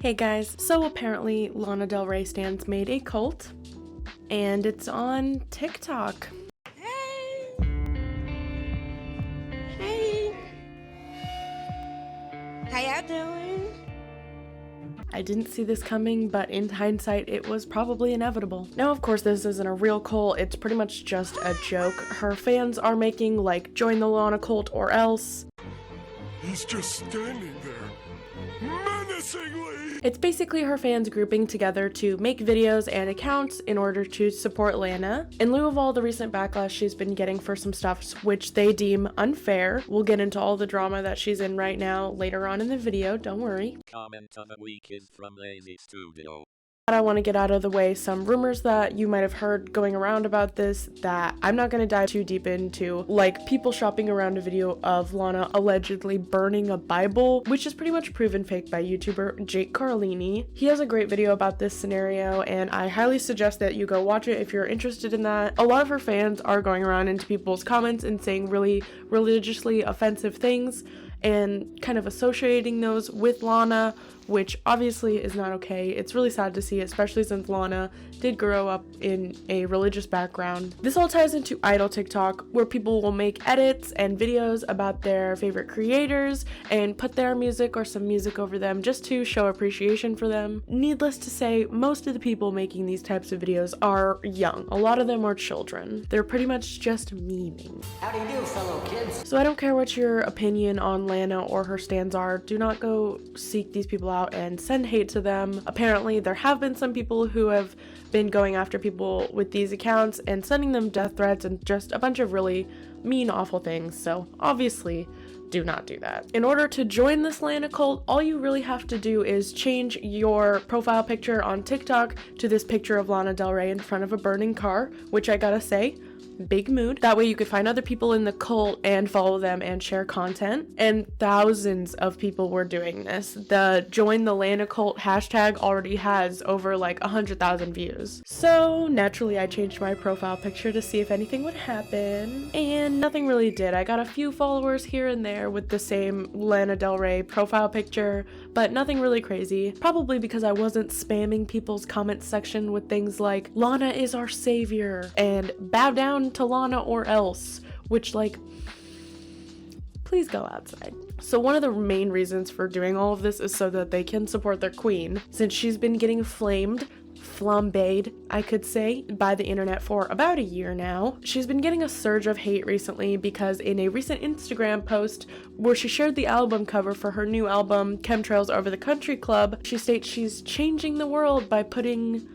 Hey guys, so apparently Lana Del Rey stans made a cult, and it's on TikTok. Hey! Hey! How y'all doing? I didn't see this coming, but in hindsight, it was probably inevitable. Now, of course, this isn't a real cult, it's pretty much just a joke her fans are making, like, join the Lana cult or else. He's just standing there, menacingly! It's basically her fans grouping together to make videos and accounts in order to support Lana. In lieu of all the recent backlash she's been getting for some stuff which they deem unfair. We'll get into all the drama that she's in right now later on in the video, don't worry. Comment of the week is from Lazy Studio. I want to get out of the way some rumors that you might have heard going around about this that I'm not going to dive too deep into, like people shopping around a video of Lana allegedly burning a Bible, which is pretty much proven fake by YouTuber Jake Carlini. He has a great video about this scenario and I highly suggest that you go watch it if you're interested in that. A lot of her fans are going around into people's comments and saying really religiously offensive things and kind of associating those with Lana, which obviously is not okay. It's really sad to see, especially since Lana did grow up in a religious background. This all ties into idol TikTok, where people will make edits and videos about their favorite creators and put their music or some music over them just to show appreciation for them. Needless to say, most of the people making these types of videos are young. A lot of them are children. They're pretty much just memeing. How do you do, fellow kids? So I don't care what your opinion on Lana or her stans are, do not go seek these people out and send hate to them. Apparently there have been some people who have been going after people with these accounts and sending them death threats and just a bunch of really mean, awful things, so obviously do not do that. In order to join this Lana cult, all you really have to do is change your profile picture on TikTok to this picture of Lana Del Rey in front of a burning car, which I gotta say, big mood. That way you could find other people in the cult and follow them and share content. And thousands of people were doing this. The join the Lana cult hashtag already has over like 100,000 views. So naturally I changed my profile picture to see if anything would happen. And nothing really did. I got a few followers here and there with the same Lana Del Rey profile picture, but nothing really crazy. Probably because I wasn't spamming people's comment section with things like, Lana is our savior, and bow down to Lana or else, which, like, please go outside. So one of the main reasons for doing all of this is so that they can support their queen, since she's been getting flambéed, I could say, by the internet for about a year now. She's been getting a surge of hate recently because in a recent Instagram post where she shared the album cover for her new album, Chemtrails Over the Country Club, she states she's changing the world by putting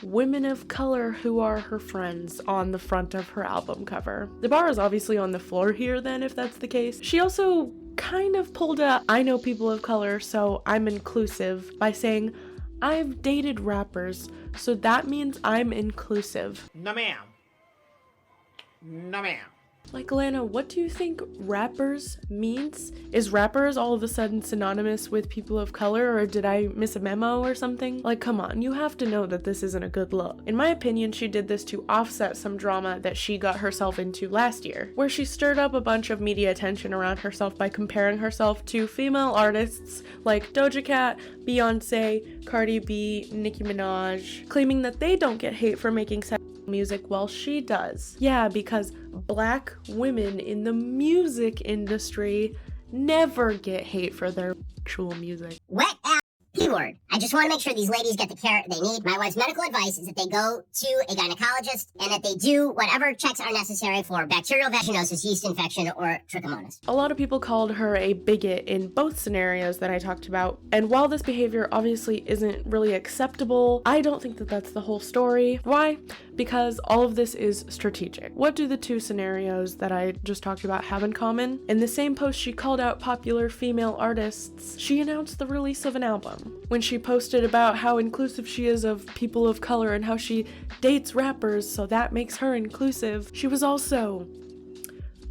women of color who are her friends on the front of her album cover. The bar is obviously on the floor here then, if that's the case. She also kind of pulled a I know people of color, so I'm inclusive by saying, I've dated rappers, so that means I'm inclusive. No ma'am. No ma'am. Like, Lana, what do you think rappers means? Is rappers all of a sudden synonymous with people of color, or did I miss a memo or something? Like, come on, you have to know that this isn't a good look. In my opinion, she did this to offset some drama that she got herself into last year, where she stirred up a bunch of media attention around herself by comparing herself to female artists like Doja Cat, Beyonce, Cardi B, Nicki Minaj, claiming that they don't get hate for making music while she does. Yeah, because black women in the music industry never get hate for their actual music. Wet ass P-word. I just want to make sure these ladies get the care they need. My wife's medical advice is that they go to a gynecologist and that they do whatever checks are necessary for bacterial vaginosis, yeast infection, or trichomonas. A lot of people called her a bigot in both scenarios that I talked about, and while this behavior obviously isn't really acceptable, I don't think that that's the whole story. Why? Because all of this is strategic. What do the two scenarios that I just talked about have in common? In the same post she called out popular female artists, she announced the release of an album. When she posted about how inclusive she is of people of color and how she dates rappers, so that makes her inclusive, she was also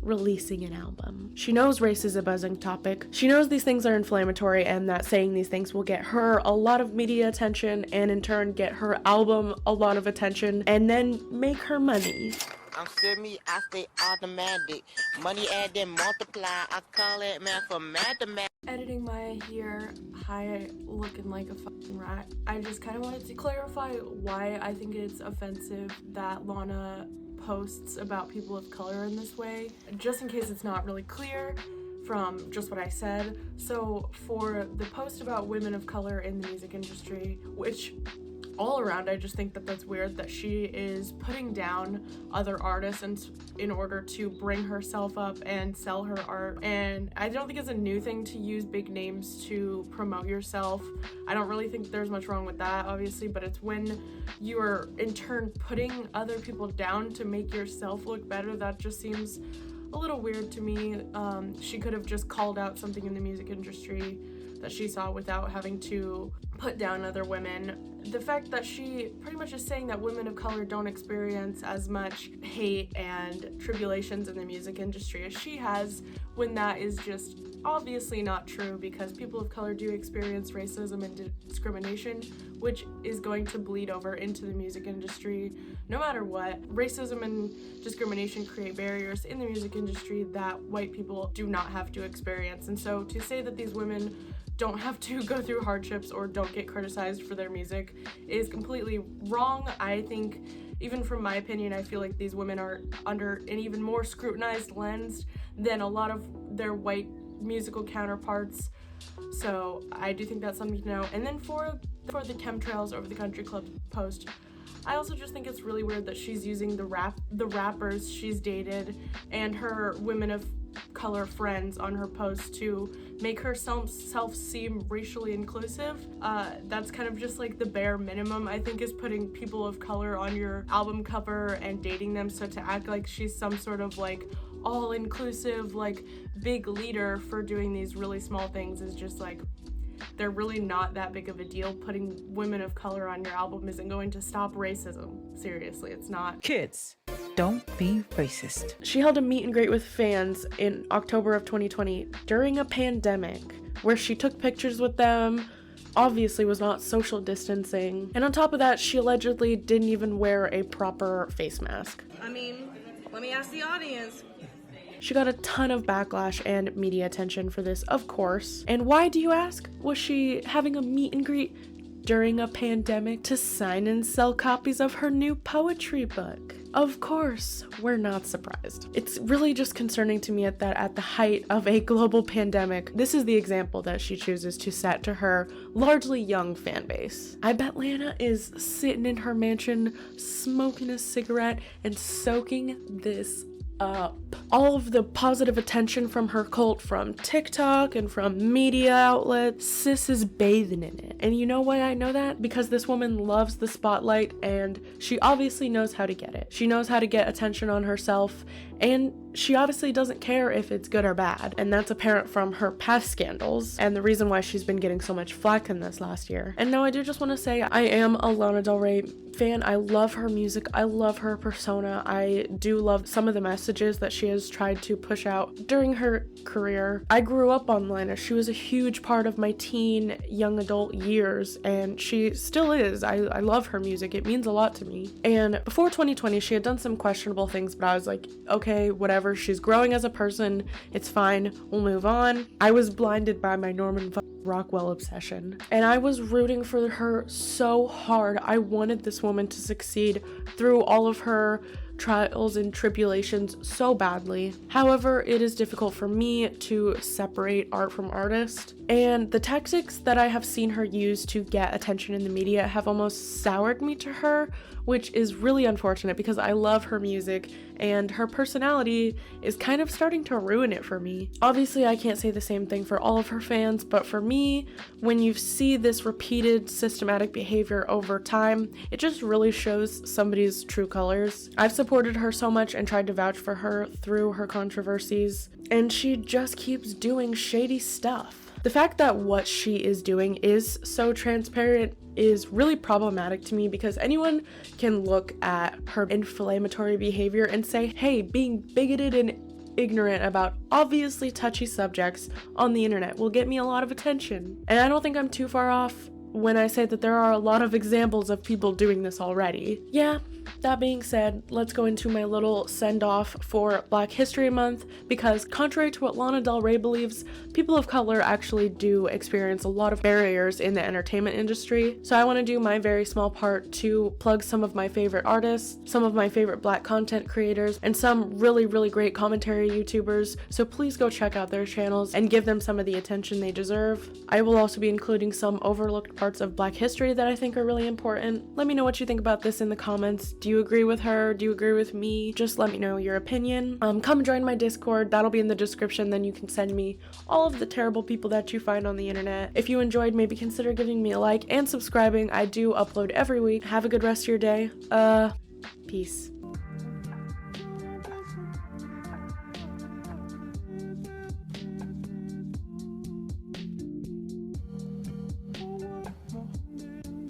releasing an album. She knows race is a buzzing topic. She knows these things are inflammatory and that saying these things will get her a lot of media attention and in turn get her album a lot of attention and then make her money. I'm semi, I stay automatic. Money add then multiply. I call it math for mathematics. Editing my hair, hi, looking like a fucking rat. I just kind of wanted to clarify why I think it's offensive that Lana posts about people of color in this way, just in case it's not really clear from just what I said. So for the post about women of color in the music industry, which all around I just think that that's weird that she is putting down other artists and in order to bring herself up and sell her art. And I don't think it's a new thing to use big names to promote yourself. I don't really think there's much wrong with that, obviously, but it's when you are in turn putting other people down to make yourself look better that just seems a little weird to me. She could have just called out something in the music industry that she saw without having to put down other women. The fact that she pretty much is saying that women of color don't experience as much hate and tribulations in the music industry as she has, when that is just obviously not true, because people of color do experience racism and discrimination, which is going to bleed over into the music industry no matter what. Racism and discrimination create barriers in the music industry that white people do not have to experience. And so to say that these women don't have to go through hardships or don't get criticized for their music is completely wrong. I think, even from my opinion, I feel like these women are under an even more scrutinized lens than a lot of their white musical counterparts. So I do think that's something to know. And then for the Chemtrails Over the Country Club post, I also just think it's really weird that she's using the rappers she's dated and her women of color friends on her post to make herself seem racially inclusive. That's kind of just like the bare minimum, I think, is putting people of color on your album cover and dating them. So to act like she's some sort of like all-inclusive like big leader for doing these really small things is just like, they're really not that big of a deal. Putting women of color on your album isn't going to stop racism. Seriously, it's not. Kids, don't be racist. She held a meet and greet with fans in October of 2020 during a pandemic, where she took pictures with them, obviously was not social distancing, and on top of that, she allegedly didn't even wear a proper face mask. I mean, let me ask the audience. She got a ton of backlash and media attention for this, of course. And why, do you ask? Was she having a meet and greet during a pandemic to sign and sell copies of her new poetry book? Of course, we're not surprised. It's really just concerning to me at the height of a global pandemic, this is the example that she chooses to set to her largely young fan base. I bet Lana is sitting in her mansion, smoking a cigarette and soaking this up. All of the positive attention from her cult, from TikTok and from media outlets, sis is bathing in it. And you know why I know that? Because this woman loves the spotlight and she obviously knows how to get it. She knows how to get attention on herself, and she obviously doesn't care if it's good or bad. And that's apparent from her past scandals and the reason why she's been getting so much flack in this last year. And now I do just want to say I am a Lana Del Rey fan. I love her music. I love her persona. I do love some of the messages that she has tried to push out during her career. I grew up on Lana. She was a huge part of my teen, young adult years, and she still is. I love her music. It means a lot to me. And before 2020, she had done some questionable things, but I was like, okay, whatever. She's growing as a person. It's fine. We'll move on. I was blinded by my Norman Rockwell obsession, and I was rooting for her so hard. I wanted this woman to succeed through all of her trials and tribulations so badly. However, it is difficult for me to separate art from artist, and the tactics that I have seen her use to get attention in the media have almost soured me to her, which is really unfortunate because I love her music and her personality is kind of starting to ruin it for me. Obviously, I can't say the same thing for all of her fans, but for me, when you see this repeated systematic behavior over time, it just really shows somebody's true colors. I've supported her so much and tried to vouch for her through her controversies, and she just keeps doing shady stuff. The fact that what she is doing is so transparent is really problematic to me, because anyone can look at her inflammatory behavior and say, hey, being bigoted and ignorant about obviously touchy subjects on the internet will get me a lot of attention. And I don't think I'm too far off when I say that there are a lot of examples of people doing this already. Yeah, that being said, let's go into my little send-off for Black History Month, because contrary to what Lana Del Rey believes, people of color actually do experience a lot of barriers in the entertainment industry. So I want to do my very small part to plug some of my favorite artists, some of my favorite Black content creators, and some really, really great commentary YouTubers. So please go check out their channels and give them some of the attention they deserve. I will also be including some overlooked parts of Black history that I think are really important. Let me know what you think about this in the comments. Do you agree with her? Do you agree with me? Just let me know your opinion. Come join my Discord. That'll be in the description. Then you can send me all of the terrible people that you find on the internet. If you enjoyed, maybe consider giving me a like and subscribing. I do upload every week. Have a good rest of your day. Peace.